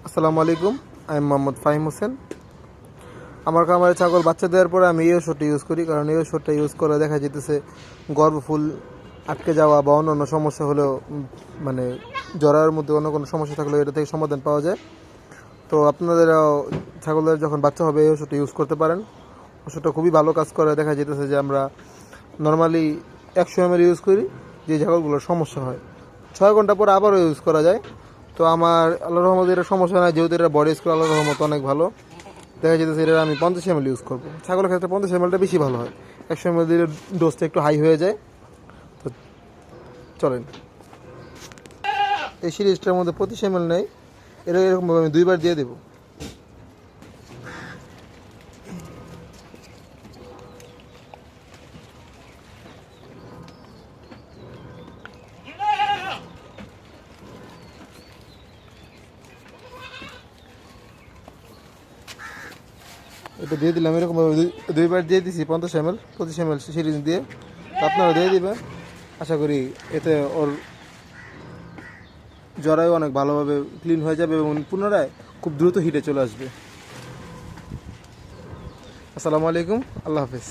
আসসালামু আলাইকুম, আমি মোহাম্মদ ফাহিম হোসেন। আমার খামারে ছাগল বাচ্চা দেওয়ার পরে আমি এই ওষুধটা ইউজ করি, কারণ এই ওষুধটা ইউজ করে দেখা যেতেছে গর্ভফুল আটকে যাওয়া বা অন্য সমস্যা হলেও মানে জ্বরের মধ্যে অন্য কোনো সমস্যা থাকলেও এটা থেকে সমাধান পাওয়া যায়। তো আপনাদেরও ছাগলের যখন বাচ্চা হবে এই ওষুধটা ইউজ করতে পারেন। ওষুধটা খুবই ভালো কাজ করে। দেখা যেতেছে যে আমরা নর্মালি 100 ml ইউজ করি, যে ছাগলগুলোর সমস্যা হয় 6 ঘন্টা পরে আবারও ইউজ করা যায়। তো আমার আল্লাহর রহমতে এটা সমস্যা নাই, যেহেতু এটা বডি স্কোর আল্লাহর রহমত অনেক ভালো। দেখা যেতেছে এটা আমি 50 ml ইউজ করবো। ছাগলের ক্ষেত্রে 50 mlটা বেশি ভালো হয়, 100 ml দিলে ডোজটা একটু হাই হয়ে যায়। তো চলেন, এই সিরিজটার মধ্যে 25 ml নেই, এটা এরকমভাবে আমি 2বার দিয়ে দেবো। এটা দিয়ে দিলাম এরকমভাবে 2বার দিয়ে দিছি 50 ml, 25 ml সিরিজ দিয়ে। তো আপনারা দিয়ে দিবেন, আশা করি এতে ওর জরায়ু অনেক ভালোভাবে ক্লিন হয়ে যাবে এবং পুনরায় খুব দ্রুত হিটে চলে আসবে। আসসালামু আলাইকুম, আল্লাহ হাফেজ।